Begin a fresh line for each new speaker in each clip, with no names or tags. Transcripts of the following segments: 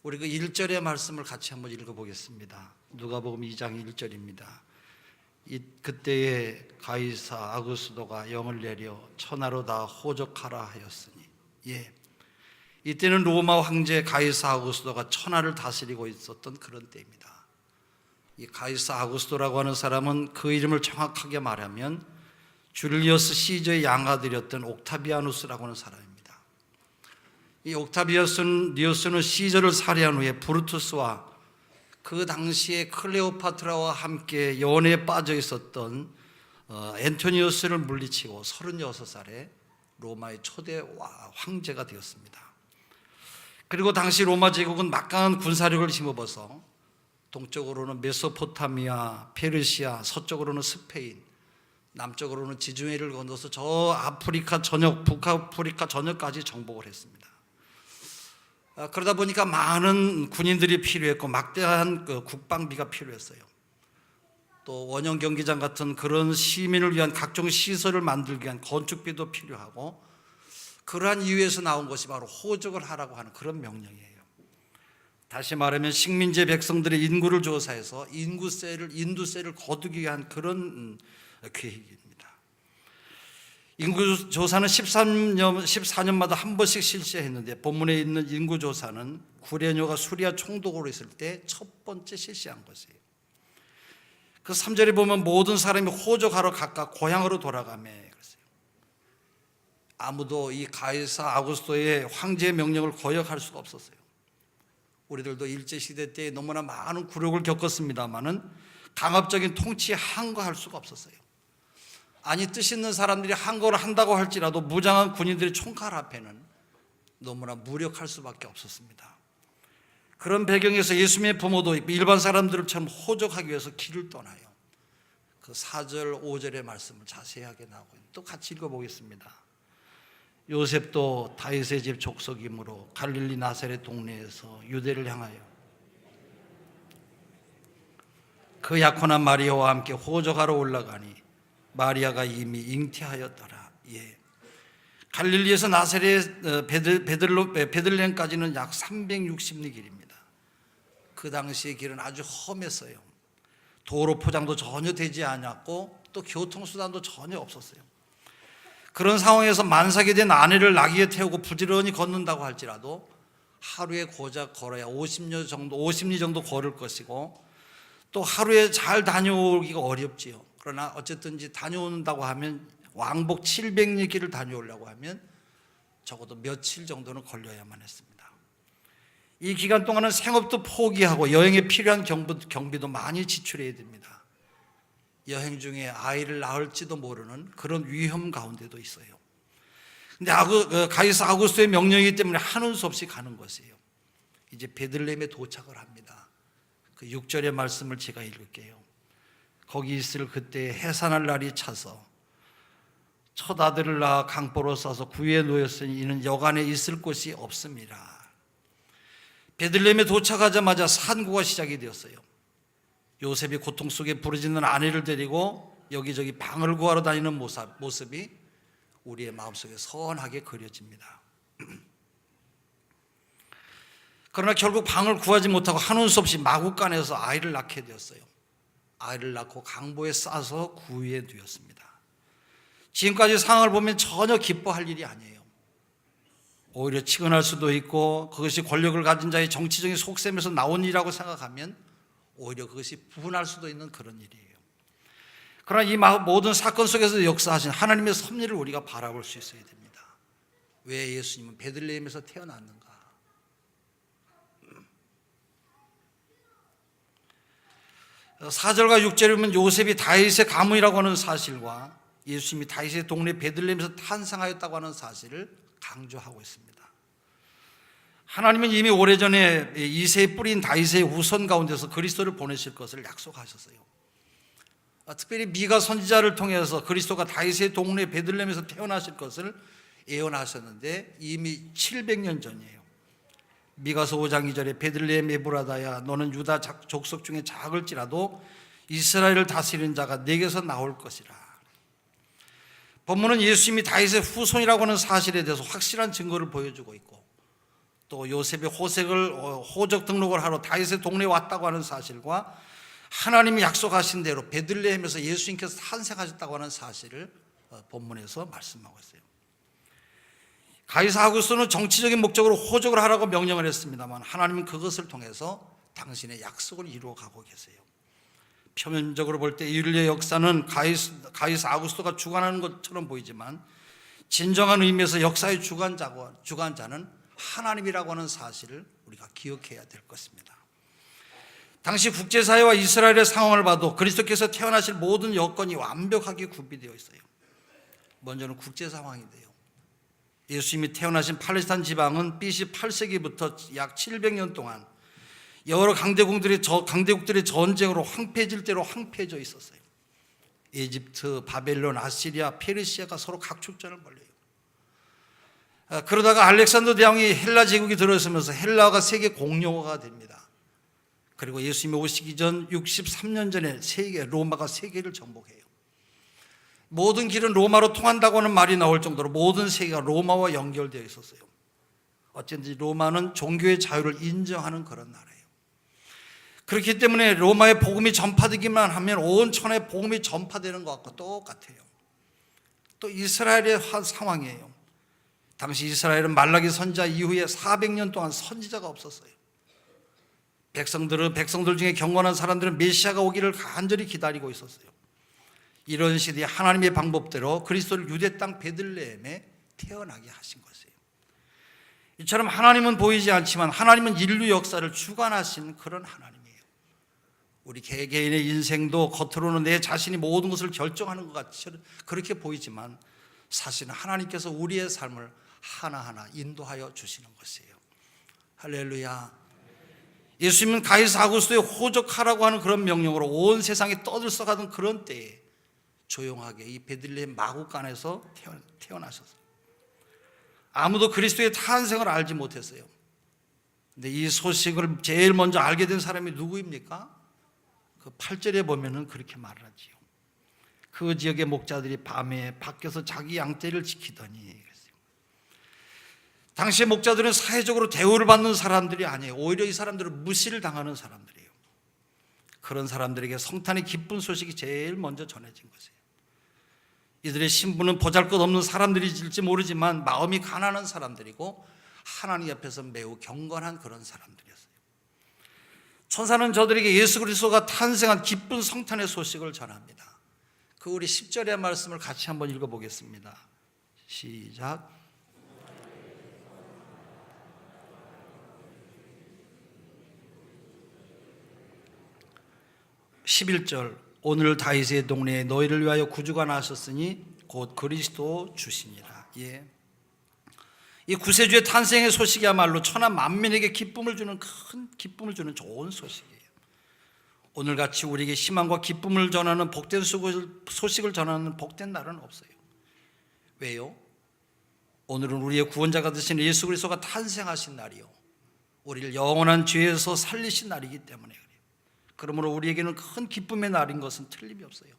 우리 그 1절의 말씀을 같이 한번 읽어보겠습니다. 누가복음 2장 1절입니다. 그때에 가이사 아구스도가 영을 내려 천하로 다 호적하라 하였으니, 이때는 로마 황제 가이사 아구스도가 천하를 다스리고 있었던 그런 때입니다. 이 가이사 아구스도라고 하는 사람은 그 이름을 정확하게 말하면 줄리어스 시저의 양아들이었던 옥타비아누스라고 하는 사람입니다. 이 옥타비아누스는 시저를 살해한 후에 브루투스와 그 당시에 클레오파트라와 함께 연애에 빠져 있었던 앤토니우스를 물리치고 36살에 로마의 초대 황제가 되었습니다. 그리고 당시 로마 제국은 막강한 군사력을 힘입어서 동쪽으로는 메소포타미아, 페르시아, 서쪽으로는 스페인, 남쪽으로는 지중해를 건너서 저 아프리카 전역, 북아프리카 전역까지 정복을 했습니다. 그러다 보니까 많은 군인들이 필요했고 막대한 국방비가 필요했어요. 또 원형 경기장 같은 그런 시민을 위한 각종 시설을 만들기 위한 건축비도 필요하고, 그러한 이유에서 나온 것이 바로 호적을 하라고 하는 그런 명령이에요. 다시 말하면 식민지 백성들의 인구를 조사해서 인두세를 거두기 위한 그런 계획입니다. 인구조사는 14년마다 한 번씩 실시했는데, 본문에 있는 인구조사는 구레뇨가 수리아 총독으로 있을 때 첫 번째 실시한 것이에요. 그 3절에 보면 모든 사람이 호적하러 각각 고향으로 돌아가며 그랬어요. 아무도 이 가이사 아구스토의 황제의 명령을 거역할 수가 없었어요. 우리들도 일제시대 때 너무나 많은 굴욕을 겪었습니다마는 강압적인 통치에 항거할 수가 없었어요. 아니, 뜻 있는 사람들이 항거를 한다고 할지라도 무장한 군인들의 총칼 앞에는 너무나 무력할 수밖에 없었습니다. 그런 배경에서 예수님의 부모도 일반 사람들처럼 호적하기 위해서 길을 떠나요. 그 4절 5절의 말씀을 자세하게 나오고, 또 같이 읽어보겠습니다. 요셉도 다윗의 집 족속이므로 갈릴리 나사렛 동네에서 유대를 향하여 그 약혼한 마리아와 함께 호적하러 올라가니 마리아가 이미 잉태하였더라. 갈릴리에서 나사렛 베들레헴까지는 약 360리 길입니다. 그 당시의 길은 아주 험했어요. 도로 포장도 전혀 되지 않았고 또 교통수단도 전혀 없었어요. 그런 상황에서 만삭이 된 아내를 나귀에 태우고 부지런히 걷는다고 할지라도 하루에 고작 걸어야 50리 정도 걸을 것이고, 또 하루에 잘 다녀오기가 어렵지요. 그러나 어쨌든지 다녀온다고 하면 왕복 700리 길을 다녀오려고 하면 적어도 며칠 정도는 걸려야만 했습니다. 이 기간 동안은 생업도 포기하고 여행에 필요한 경비도 많이 지출해야 됩니다. 여행 중에 아이를 낳을지도 모르는 그런 위험 가운데도 있어요. 근데 가이사 아구스토의 명령이기 때문에 하는 수 없이 가는 것이에요. 이제 베들레헴에 도착을 합니다. 그 6절의 말씀을 제가 읽을게요. 거기 있을 그때 해산할 날이 차서 첫 아들을 낳아 강보로 싸서 구유에 놓였으니 이는 여간에 있을 곳이 없습니다. 베들레헴에 도착하자마자 산고가 시작이 되었어요. 요셉이 고통 속에 부르짖는 아내를 데리고 여기저기 방을 구하러 다니는 모습이 우리의 마음속에 선하게 그려집니다. 그러나 결국 방을 구하지 못하고 하는 수 없이 마구간에서 아이를 낳게 되었어요. 아이를 낳고 강보에 싸서 구유에 누웠습니다. 지금까지 상황을 보면 전혀 기뻐할 일이 아니에요. 오히려 치근할 수도 있고, 그것이 권력을 가진 자의 정치적인 속셈에서 나온 일이라고 생각하면 오히려 그것이 분할 수도 있는 그런 일이에요. 그러나 이 모든 사건 속에서 역사하신 하나님의 섭리를 우리가 바라볼 수 있어야 됩니다. 왜 예수님은 베들레헴에서 태어났는가? 4절과 6절에 보면 요셉이 다윗의 가문이라고 하는 사실과 예수님이 다윗의 동네 베들레헴에서 탄생하였다고 하는 사실을 강조하고 있습니다. 하나님은 이미 오래전에 이새의 뿌린 다윗의 후손 가운데서 그리스도를 보내실 것을 약속하셨어요. 특별히 미가 선지자를 통해서 그리스도가 다윗의 동네 베들레헴에서 태어나실 것을 예언하셨는데 이미 700년 전이에요. 미가서 5장 2절에 베들레헴 에브라다야 너는 유다 족속 중에 작을지라도 이스라엘을 다스리는 자가 내게서 나올 것이라. 본문은 예수님이 다윗의 후손이라고 하는 사실에 대해서 확실한 증거를 보여주고 있고, 또 요셉이 호적 등록을 하러 다윗의 동네에 왔다고 하는 사실과 하나님이 약속하신 대로 베들레헴에서 예수님께서 탄생하셨다고 하는 사실을 본문에서 말씀하고 있어요. 가이사 아구스토는 정치적인 목적으로 호적을 하라고 명령을 했습니다만 하나님은 그것을 통해서 당신의 약속을 이루어가고 계세요. 표면적으로 볼 때 인류의 역사는 가이사 아구스토가 주관하는 것처럼 보이지만 진정한 의미에서 역사의 주관자는 하나님이라고 하는 사실을 우리가 기억해야 될 것입니다. 당시 국제사회와 이스라엘의 상황을 봐도 그리스도께서 태어나실 모든 여건이 완벽하게 구비되어 있어요. 먼저는 국제 상황인데요. 예수님이 태어나신 팔레스타인 지방은 BC 8세기부터 약 700년 동안 여러 강대국들의 전쟁으로 황폐해질 대로 황폐해져 있었어요. 이집트, 바벨론, 아시리아, 페르시아가 서로 각축전을 벌여요. 그러다가 알렉산더 대왕이 헬라 제국이 들어서면서 헬라어가 세계 공용어가 됩니다. 그리고 예수님이 오시기 전 63년 전에 로마가 세계를 정복해요. 모든 길은 로마로 통한다고 하는 말이 나올 정도로 모든 세계가 로마와 연결되어 있었어요. 어쩐지 로마는 종교의 자유를 인정하는 그런 나라예요. 그렇기 때문에 로마의 복음이 전파되기만 하면 온 천하에 복음이 전파되는 것과 똑같아요. 또 이스라엘의 상황이에요. 당시 이스라엘은 말라기 선지자 이후에 400년 동안 선지자가 없었어요. 백성들 중에 경건한 사람들은 메시아가 오기를 간절히 기다리고 있었어요. 이런 시대에 하나님의 방법대로 그리스도를 유대 땅 베들레헴에 태어나게 하신 것이에요. 이처럼 하나님은 보이지 않지만 하나님은 인류 역사를 주관하신 그런 하나님이에요. 우리 개개인의 인생도 겉으로는 내 자신이 모든 것을 결정하는 것 같이 그렇게 보이지만 사실은 하나님께서 우리의 삶을 하나하나 인도하여 주시는 것이에요. 할렐루야. 예수님은 가이사 아구스토에 호적하라고 하는 그런 명령으로 온 세상에 떠들썩하던 그런 때에 조용하게 이 베들레헴 마구간에서 태어나셨어요. 아무도 그리스도의 탄생을 알지 못했어요. 근데 이 소식을 제일 먼저 알게 된 사람이 누구입니까? 그 8절에 보면은 그렇게 말을 하지요. 그 지역의 목자들이 밤에 밖에서 자기 양떼를 지키더니 그랬어요. 당시의 목자들은 사회적으로 대우를 받는 사람들이 아니에요. 오히려 이 사람들은 무시를 당하는 사람들이에요. 그런 사람들에게 성탄의 기쁜 소식이 제일 먼저 전해진 것이에요. 이들의 신분은 보잘것없는 사람들일지 모르지만 마음이 가난한 사람들이고 하나님 옆에서 매우 경건한 그런 사람들이었어요. 천사는 저들에게 예수 그리스도가 탄생한 기쁜 성탄의 소식을 전합니다. 그 우리 10절의 말씀을 같이 한번 읽어보겠습니다. 시작. 11절 오늘 다윗의 동네에 너희를 위하여 구주가 나셨으니 곧 그리스도 주시니라. 예. 이 구세주의 탄생의 소식이야말로 천하 만민에게 기쁨을 주는 큰 기쁨을 주는 좋은 소식이에요. 오늘같이 우리에게 희망과 기쁨을 전하는 복된 소식을 전하는 복된 날은 없어요. 왜요? 오늘은 우리의 구원자가 되신 예수 그리스도가 탄생하신 날이요, 우리를 영원한 죄에서 살리신 날이기 때문에 그래요. 그러므로 우리에게는 큰 기쁨의 날인 것은 틀림이 없어요.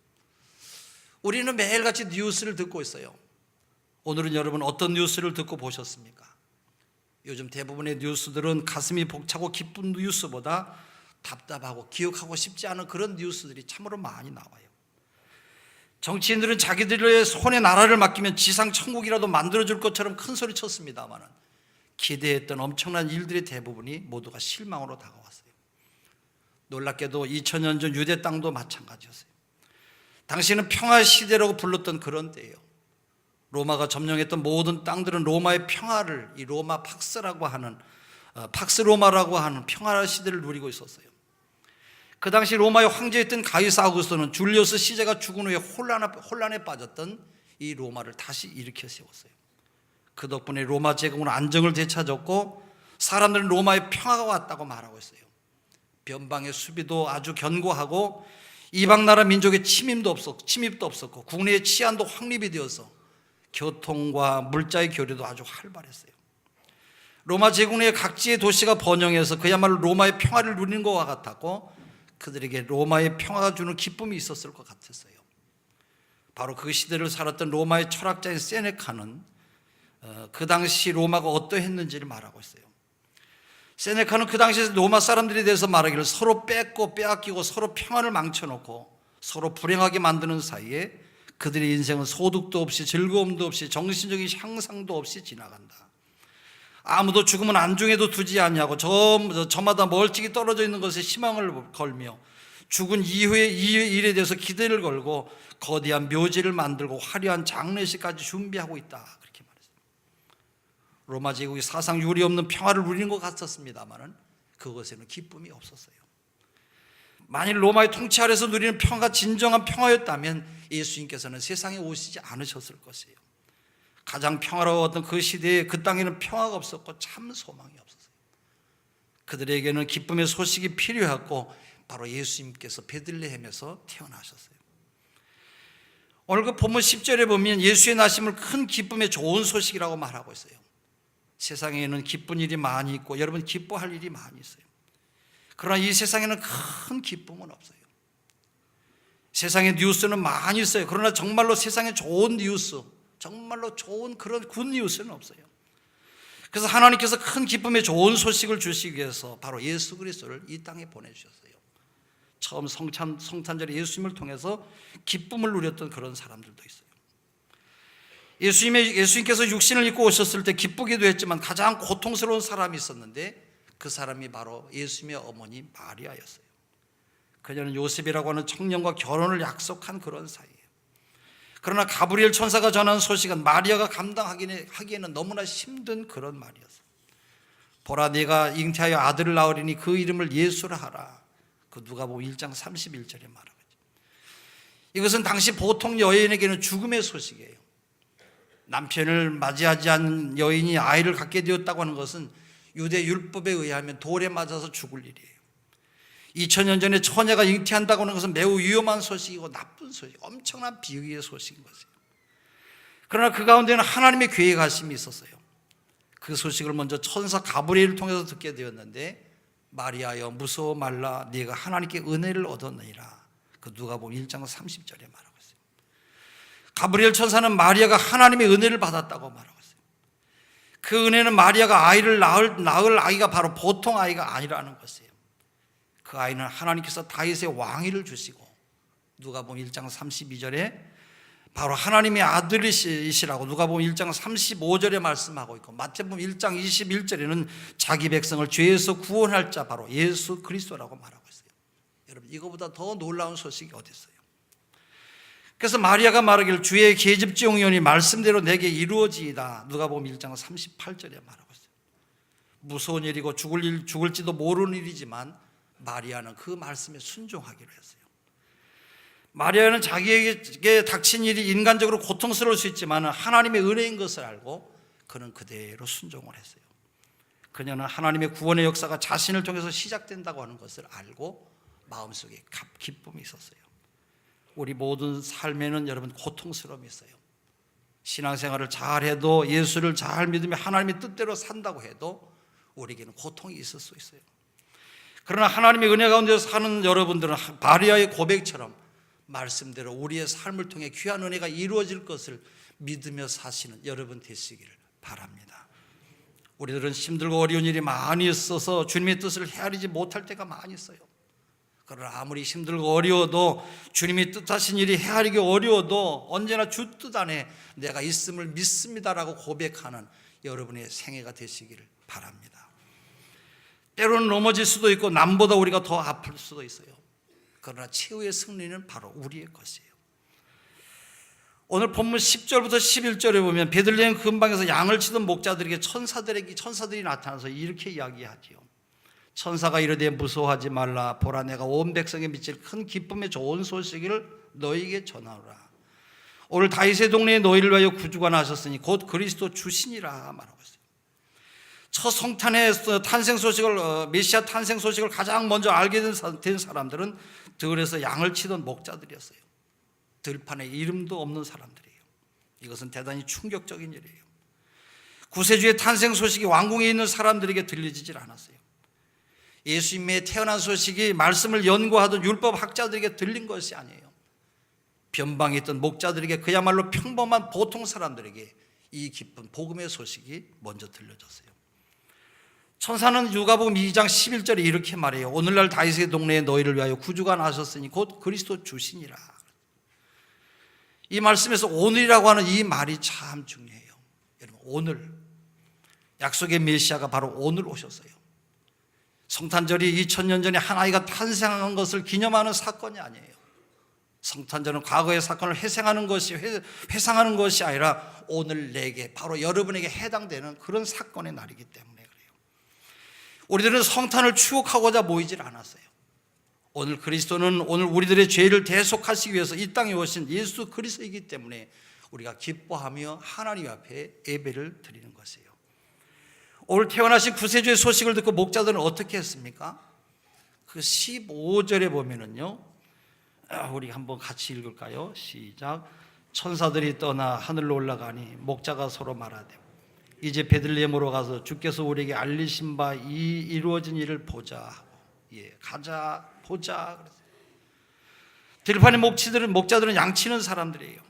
우리는 매일같이 뉴스를 듣고 있어요. 오늘은 여러분 어떤 뉴스를 듣고 보셨습니까? 요즘 대부분의 뉴스들은 가슴이 벅차고 기쁜 뉴스보다 답답하고 기억하고 싶지 않은 그런 뉴스들이 참으로 많이 나와요. 정치인들은 자기들의 손에 나라를 맡기면 지상 천국이라도 만들어줄 것처럼 큰 소리 쳤습니다만 기대했던 엄청난 일들의 대부분이 모두가 실망으로 다가왔어요. 놀랍게도 2000년 전 유대 땅도 마찬가지였어요. 당시는 평화 시대라고 불렀던 그런 때예요. 로마가 점령했던 모든 땅들은 로마의 평화를, 이 로마 팍스라고 하는 팍스 로마라고 하는 평화 시대를 누리고 있었어요. 그 당시 로마의 황제였던 가이사 아구스토는 줄리우스 시저가 죽은 후에 혼란에 빠졌던 이 로마를 다시 일으켜 세웠어요. 그 덕분에 로마 제국은 안정을 되찾았고 사람들은 로마의 평화가 왔다고 말하고 있어요. 변방의 수비도 아주 견고하고 이방 나라 민족의 침입도 없었고 국내의 치안도 확립이 되어서 교통과 물자의 교류도 아주 활발했어요. 로마 제국 내 각지의 도시가 번영해서 그야말로 로마의 평화를 누리는 것과 같았고 그들에게 로마의 평화가 주는 기쁨이 있었을 것 같았어요. 바로 그 시대를 살았던 로마의 철학자인 세네카는 그 당시 로마가 어떠했는지를 말하고 있어요. 세네카는 그 당시에 로마 사람들에 대해서 말하기를 서로 뺏고 빼앗기고 서로 평안을 망쳐놓고 서로 불행하게 만드는 사이에 그들의 인생은 소득도 없이 즐거움도 없이 정신적인 향상도 없이 지나간다. 아무도 죽음은 안중에도 두지 않냐고 저마다 멀찍이 떨어져 있는 것에 희망을 걸며 죽은 이후의 일에 대해서 기대를 걸고 거대한 묘지를 만들고 화려한 장례식까지 준비하고 있다. 그렇게 말했습니다. 로마 제국이 사상 유리 없는 평화를 누리는 것 같았습니다만은 그것에는 기쁨이 없었어요. 만일 로마의 통치 아래서 누리는 평화가 진정한 평화였다면 예수님께서는 세상에 오시지 않으셨을 것이에요. 가장 평화로웠던 그 시대에 그 땅에는 평화가 없었고 참 소망이 없었어요. 그들에게는 기쁨의 소식이 필요했고 바로 예수님께서 베들레헴에서 태어나셨어요. 오늘 그 본문 10절에 보면 예수의 나심을 큰 기쁨의 좋은 소식이라고 말하고 있어요. 세상에는 기쁜 일이 많이 있고 여러분 기뻐할 일이 많이 있어요. 그러나 이 세상에는 큰 기쁨은 없어요. 세상에 뉴스는 많이 있어요. 그러나 정말로 세상에 좋은 뉴스, 정말로 좋은 그런 굿 뉴스는 없어요. 그래서 하나님께서 큰 기쁨의 좋은 소식을 주시기 위해서 바로 예수 그리스도를 이 땅에 보내주셨어요. 처음 성탄절에 예수님을 통해서 기쁨을 누렸던 그런 사람들도 있어요. 예수님께서 육신을 입고 오셨을 때 기쁘기도 했지만 가장 고통스러운 사람이 있었는데 그 사람이 바로 예수님의 어머니 마리아였어요. 그녀는 요셉이라고 하는 청년과 결혼을 약속한 그런 사이예요. 그러나 가브리엘 천사가 전한 소식은 마리아가 감당하기에는 너무나 힘든 그런 말이었어요. 보라, 네가 잉태하여 아들을 낳으리니 그 이름을 예수라 하라. 그 누가복음 1장 31절에 말하고 있죠. 이것은 당시 보통 여인에게는 죽음의 소식이에요. 남편을 맞이하지 않은 여인이 아이를 갖게 되었다고 하는 것은 유대 율법에 의하면 돌에 맞아서 죽을 일이에요. 2000년 전에 처녀가 잉태한다고 하는 것은 매우 위험한 소식이고 나쁜 소식, 엄청난 비위의 소식인 것이에요. 그러나 그 가운데는 하나님의 계획하심이 있었어요. 그 소식을 먼저 천사 가브리엘을 통해서 듣게 되었는데 마리아여 무서워 말라 네가 하나님께 은혜를 얻었느니라. 그 누가복음 1장 30절에 말하고 있어요. 가브리엘 천사는 마리아가 하나님의 은혜를 받았다고 말하고 있어요. 그 은혜는 마리아가 아이를 낳을 아이가 바로 보통 아이가 아니라는 것이에요. 그 아이는 하나님께서 다윗의 왕위를 주시고 누가복음 1장 32절에 바로 하나님의 아들이시라고 누가복음 1장 35절에 말씀하고 있고 마태복음 1장 21절에는 자기 백성을 죄에서 구원할 자 바로 예수 그리스도라고 말하고 있어요. 여러분 이거보다 더 놀라운 소식이 어디 있어요? 그래서 마리아가 말하기를 주의 계집종이오니 말씀대로 내게 이루어지이다. 누가복음 1장 38절에 말하고 있어요. 무서운 일이고 죽을지도 모르는 일이지만 마리아는 그 말씀에 순종하기로 했어요. 마리아는 자기에게 닥친 일이 인간적으로 고통스러울 수 있지만 하나님의 은혜인 것을 알고 그는 그대로 순종을 했어요. 그녀는 하나님의 구원의 역사가 자신을 통해서 시작된다고 하는 것을 알고 마음속에 기쁨이 있었어요. 우리 모든 삶에는 여러분 고통스러움이 있어요. 신앙생활을 잘해도 예수를 잘 믿으며 하나님의 뜻대로 산다고 해도 우리에게는 고통이 있을 수 있어요. 그러나 하나님의 은혜 가운데서 사는 여러분들은 마리아의 고백처럼 말씀대로 우리의 삶을 통해 귀한 은혜가 이루어질 것을 믿으며 사시는 여러분 되시기를 바랍니다. 우리들은 힘들고 어려운 일이 많이 있어서 주님의 뜻을 헤아리지 못할 때가 많이 있어요. 그러나 아무리 힘들고 어려워도 주님이 뜻하신 일이 헤아리기 어려워도 언제나 주 뜻 안에 내가 있음을 믿습니다라고 고백하는 여러분의 생애가 되시기를 바랍니다. 때로는 넘어질 수도 있고 남보다 우리가 더 아플 수도 있어요. 그러나 최후의 승리는 바로 우리의 것이에요. 오늘 본문 10절부터 11절에 보면 베들레헴 근방에서 양을 치던 목자들에게 천사들이 나타나서 이렇게 이야기하지요. 천사가 이르되 무서워하지 말라. 보라 내가 온 백성에 미칠 큰 기쁨의 좋은 소식을 너희에게 전하노라. 오늘 다윗의 동네에 너희를 위하여 구주가 나셨으니 곧 그리스도 주시니라 말하고 있어요. 첫 성탄의 탄생 소식을 메시아 탄생 소식을 가장 먼저 알게 된 사람들은 들에서 양을 치던 목자들이었어요. 들판에 이름도 없는 사람들이에요. 이것은 대단히 충격적인 일이에요. 구세주의 탄생 소식이 왕궁에 있는 사람들에게 들려지질 않았어요. 예수님의 태어난 소식이 말씀을 연구하던 율법 학자들에게 들린 것이 아니에요. 변방에 있던 목자들에게 그야말로 평범한 보통 사람들에게 이 기쁜 복음의 소식이 먼저 들려졌어요. 천사는 누가복음 2장 11절에 이렇게 말해요. 오늘날 다윗의 동네에 너희를 위하여 구주가 나셨으니 곧 그리스도 주시니라. 이 말씀에서 오늘이라고 하는 이 말이 참 중요해요. 여러분, 오늘 약속의 메시아가 바로 오늘 오셨어요. 성탄절이 2000년 전에 한 아이가 탄생한 것을 기념하는 사건이 아니에요. 성탄절은 과거의 사건을 회상하는 것이 아니라 오늘 내게, 바로 여러분에게 해당되는 그런 사건의 날이기 때문에 그래요. 우리들은 성탄을 추억하고자 모이질 않았어요. 오늘 그리스도는 오늘 우리들의 죄를 대속하시기 위해서 이 땅에 오신 예수 그리스도이기 때문에 우리가 기뻐하며 하나님 앞에 예배를 드리는 것이에요. 오늘 태어나신 구세주의 소식을 듣고 목자들은 어떻게 했습니까? 그 15절에 보면은요, 우리 한번 같이 읽을까요? 시작. 천사들이 떠나 하늘로 올라가니 목자가 서로 말하되 이제 베들레헴으로 가서 주께서 우리에게 알리신 바 이 이루어진 일을 보자 하고, 가자 보자. 들판의 목자들은 양치는 사람들이에요.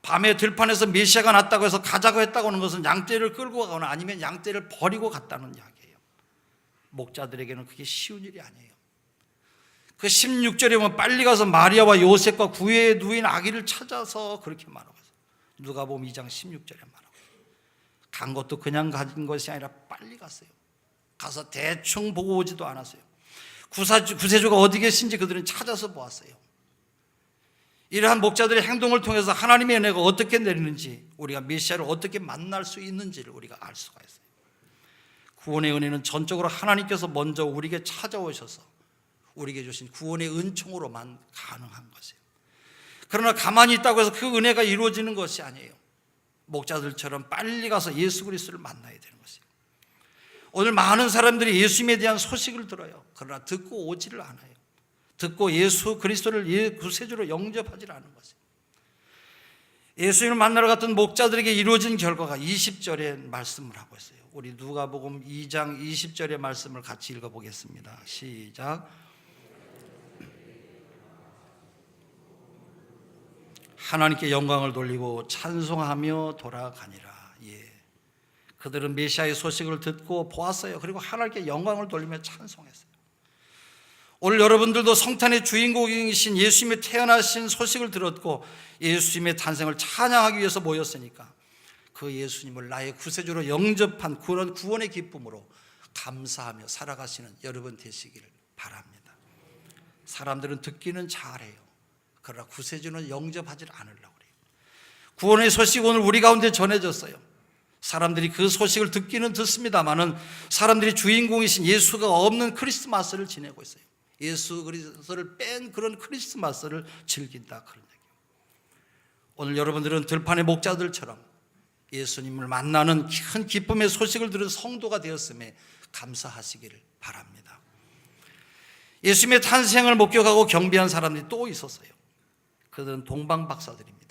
밤에 들판에서 메시아가 났다고 해서 가자고 했다고 하는 것은 양떼를 끌고 가거나 아니면 양떼를 버리고 갔다는 이야기예요. 목자들에게는 그게 쉬운 일이 아니에요. 그 16절에 보면 빨리 가서 마리아와 요셉과 구유에 누인 아기를 찾아서 그렇게 말하고 있어요. 누가복음 2장 16절에 말하고 있어요. 간 것도 그냥 가진 것이 아니라 빨리 갔어요. 가서 대충 보고 오지도 않았어요. 구세주가 어디 계신지 그들은 찾아서 보았어요. 이러한 목자들의 행동을 통해서 하나님의 은혜가 어떻게 내리는지, 우리가 메시아를 어떻게 만날 수 있는지를 우리가 알 수가 있어요. 구원의 은혜는 전적으로 하나님께서 먼저 우리에게 찾아오셔서 우리에게 주신 구원의 은총으로만 가능한 것이에요. 그러나 가만히 있다고 해서 그 은혜가 이루어지는 것이 아니에요. 목자들처럼 빨리 가서 예수 그리스도를 만나야 되는 것이에요. 오늘 많은 사람들이 예수님에 대한 소식을 들어요. 그러나 듣고 오지를 않아요. 듣고 예수 그리스도를 구세주로 영접하지 않은 것이에요. 예수님을 만나러 갔던 목자들에게 이루어진 결과가 20절에 말씀을 하고 있어요. 우리 누가복음 2장 20절의 말씀을 같이 읽어보겠습니다. 시작. 하나님께 영광을 돌리고 찬송하며 돌아가니라. 그들은 메시아의 소식을 듣고 보았어요. 그리고 하나님께 영광을 돌리며 찬송했어요. 오늘 여러분들도 성탄의 주인공이신 예수님의 태어나신 소식을 들었고 예수님의 탄생을 찬양하기 위해서 모였으니까 그 예수님을 나의 구세주로 영접한 그런 구원의 기쁨으로 감사하며 살아가시는 여러분 되시기를 바랍니다. 사람들은 듣기는 잘해요. 그러나 구세주는 영접하지 않으려고 그래요. 구원의 소식 오늘 우리 가운데 전해졌어요. 사람들이 그 소식을 듣기는 듣습니다만은 사람들이 주인공이신 예수가 없는 크리스마스를 지내고 있어요. 예수 그리스도를 뺀 그런 크리스마스를 즐긴다, 그런 얘기예요. 오늘 여러분들은 들판의 목자들처럼 예수님을 만나는 큰 기쁨의 소식을 들은 성도가 되었음에 감사하시기를 바랍니다. 예수님의 탄생을 목격하고 경배한 사람들이 또 있었어요. 그들은 동방박사들입니다.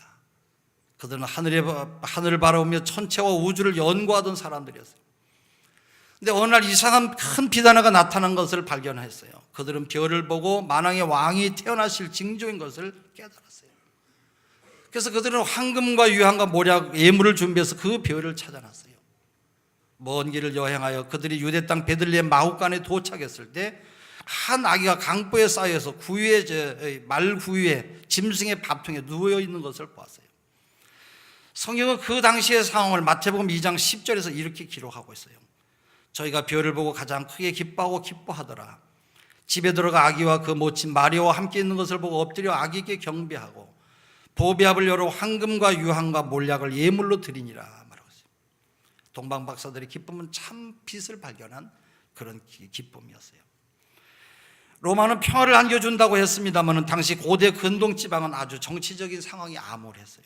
그들은 하늘을 바라보며 천체와 우주를 연구하던 사람들이었어요. 근데 어느 날 이상한 큰 빛 하나가 나타난 것을 발견했어요. 그들은 별을 보고 만왕의 왕이 태어나실 징조인 것을 깨달았어요. 그래서 그들은 황금과 유황과 모략, 예물을 준비해서 그 별을 찾아놨어요. 먼 길을 여행하여 그들이 유대 땅 베들레헴 마후간에 도착했을 때 한 아기가 강보에 쌓여서 말 구유에 짐승의 밥통에 누워 있는 것을 보았어요. 성경은 그 당시의 상황을 마태복음 2장 10절에서 이렇게 기록하고 있어요. 저희가 별을 보고 가장 크게 기뻐하고 기뻐하더라. 집에 들어가 아기와 그 모친 마리아와 함께 있는 것을 보고 엎드려 아기께 경배하고 보배압을 열어 황금과 유황과 몰약을 예물로 드리니라 말하고 있어요. 동방박사들의 기쁨은 참 빛을 발견한 그런 기쁨이었어요. 로마는 평화를 안겨준다고 했습니다만 당시 고대 근동 지방은 아주 정치적인 상황이 암울했어요.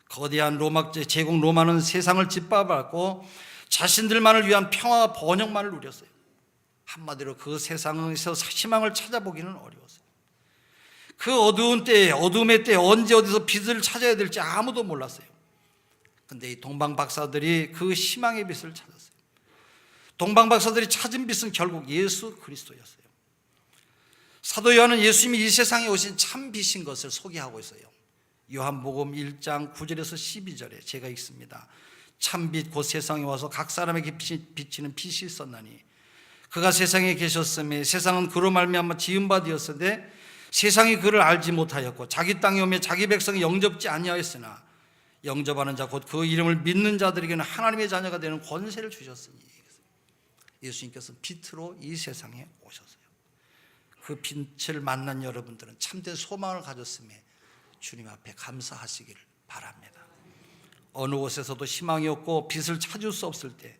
거대한 로마 제국 로마는 세상을 짓밟았고 자신들만을 위한 평화와 번영만을 누렸어요. 한마디로 그 세상에서 희망을 찾아보기는 어려웠어요. 그 어두움의 때에 언제 어디서 빛을 찾아야 될지 아무도 몰랐어요. 그런데 이 동방박사들이 그 희망의 빛을 찾았어요. 동방박사들이 찾은 빛은 결국 예수 그리스도였어요. 사도 요한은 예수님이 이 세상에 오신 참 빛인 것을 소개하고 있어요. 요한복음 1장 9절에서 12절에 제가 읽습니다. 참빛 곧 세상에 와서 각 사람에게 비치는 빛이 있었나니 그가 세상에 계셨음에 세상은 그로 말미암아 지은 바 되었으되 세상이 그를 알지 못하였고 자기 땅에 오며 자기 백성이 영접지 아니하였으나 영접하는 자 곧 그 이름을 믿는 자들에게는 하나님의 자녀가 되는 권세를 주셨으니 예수님께서 빛으로 이 세상에 오셨어요. 그 빛을 만난 여러분들은 참된 소망을 가졌음에 주님 앞에 감사하시기를 바랍니다. 어느 곳에서도 희망이 없고 빛을 찾을 수 없을 때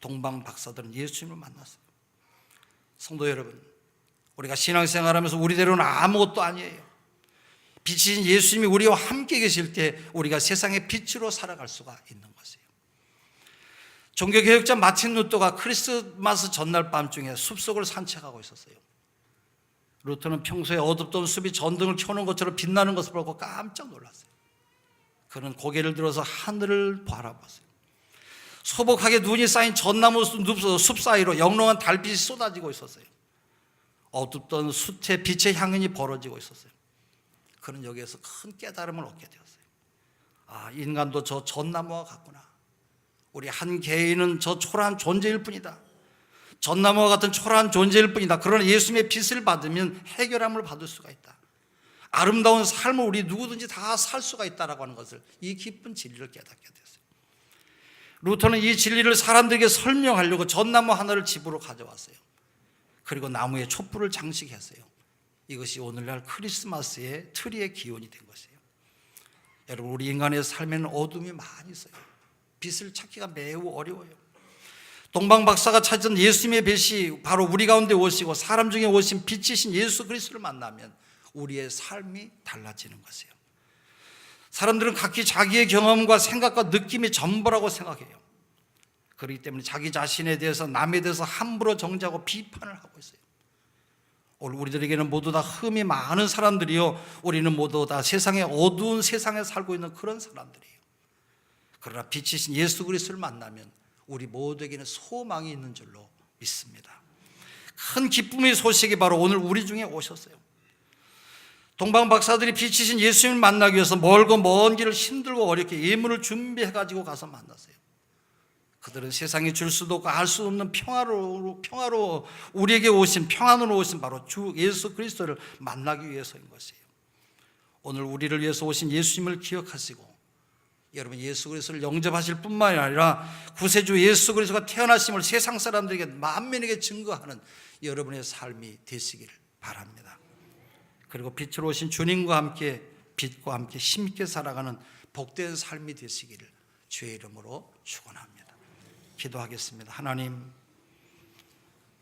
동방 박사들은 예수님을 만났어요. 성도 여러분, 우리가 신앙생활하면서 우리대로는 아무것도 아니에요. 빛이신 예수님이 우리와 함께 계실 때 우리가 세상의 빛으로 살아갈 수가 있는 것이에요. 종교개혁자 마틴 루터가 크리스마스 전날 밤중에 숲속을 산책하고 있었어요. 루터는 평소에 어둡던 숲이 전등을 켜놓은 것처럼 빛나는 것을 보고 깜짝 놀랐어요. 그는 고개를 들어서 하늘을 바라봤어요. 소복하게 눈이 쌓인 전나무 숲 사이로 영롱한 달빛이 쏟아지고 있었어요. 어둡던 숲의 빛의 향연이 벌어지고 있었어요. 그는 여기에서 큰 깨달음을 얻게 되었어요. 인간도 저 전나무와 같구나. 우리 한 개인은 저 초라한 존재일 뿐이다. 전나무와 같은 초라한 존재일 뿐이다. 그러나 예수님의 빛을 받으면 해결함을 받을 수가 있다. 아름다운 삶을 우리 누구든지 다 살 수가 있다라고 하는 것을, 이 깊은 진리를 깨닫게 됐어요. 루터는 이 진리를 사람들에게 설명하려고 전나무 하나를 집으로 가져왔어요. 그리고 나무에 촛불을 장식했어요. 이것이 오늘날 크리스마스의 트리의 기원이 된 것이에요. 여러분, 우리 인간의 삶에는 어둠이 많이 있어요. 빛을 찾기가 매우 어려워요. 동방 박사가 찾은 예수님의 빛이 바로 우리 가운데 오시고 사람 중에 오신 빛이신 예수 그리스도를 만나면 우리의 삶이 달라지는 것이에요. 사람들은 각기 자기의 경험과 생각과 느낌이 전부라고 생각해요. 그렇기 때문에 자기 자신에 대해서, 남에 대해서 함부로 정죄하고 비판을 하고 있어요. 오늘 우리들에게는 모두 다 흠이 많은 사람들이요, 우리는 모두 다 세상의 어두운 세상에 살고 있는 그런 사람들이에요. 그러나 빛이신 예수 그리스도를 만나면 우리 모두에게는 소망이 있는 줄로 믿습니다. 큰 기쁨의 소식이 바로 오늘 우리 중에 오셨어요. 동방 박사들이 빛이신 예수님을 만나기 위해서 멀고 먼 길을 힘들고 어렵게 예물을 준비해가지고 가서 만났어요. 그들은 세상이 줄 수도 없고 알 수 없는 평화로 우리에게 오신, 평안으로 오신 바로 주 예수 그리스도를 만나기 위해서인 것이에요. 오늘 우리를 위해서 오신 예수님을 기억하시고 여러분, 예수 그리스도를 영접하실 뿐만이 아니라 구세주 예수 그리스도가 태어나심을 세상 사람들에게, 만민에게 증거하는 여러분의 삶이 되시기를 바랍니다. 그리고 빛으로 오신 주님과 함께, 빛과 함께 힘있게 살아가는 복된 삶이 되시기를 주의 이름으로 축원합니다. 기도하겠습니다. 하나님,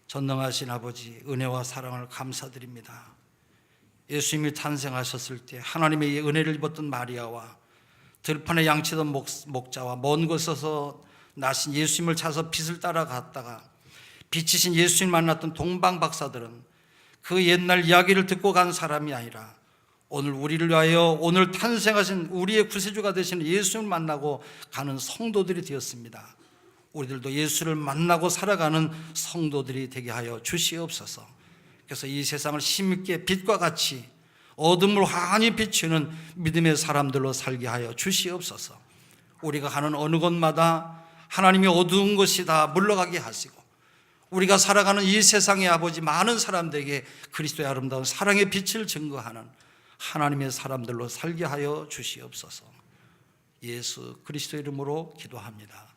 전능하신 아버지, 은혜와 사랑을 감사드립니다. 예수님이 탄생하셨을 때 하나님의 은혜를 입었던 마리아와 들판에 양치던 목자와 먼 곳에서 나신 예수님을 찾아서 빛을 따라갔다가 빛이신 예수님을 만났던 동방 박사들은 그 옛날 이야기를 듣고 간 사람이 아니라 오늘 우리를 위하여 오늘 탄생하신 우리의 구세주가 되시는 예수님을 만나고 가는 성도들이 되었습니다. 우리들도 예수를 만나고 살아가는 성도들이 되게 하여 주시옵소서. 그래서 이 세상을 힘있게 빛과 같이 어둠을 환히 비추는 믿음의 사람들로 살게 하여 주시옵소서. 우리가 가는 어느 곳마다 하나님의 어두운 것이 다 물러가게 하시고 우리가 살아가는 이 세상의 아버지, 많은 사람들에게 그리스도의 아름다운 사랑의 빛을 증거하는 하나님의 사람들로 살게 하여 주시옵소서. 예수 그리스도 이름으로 기도합니다.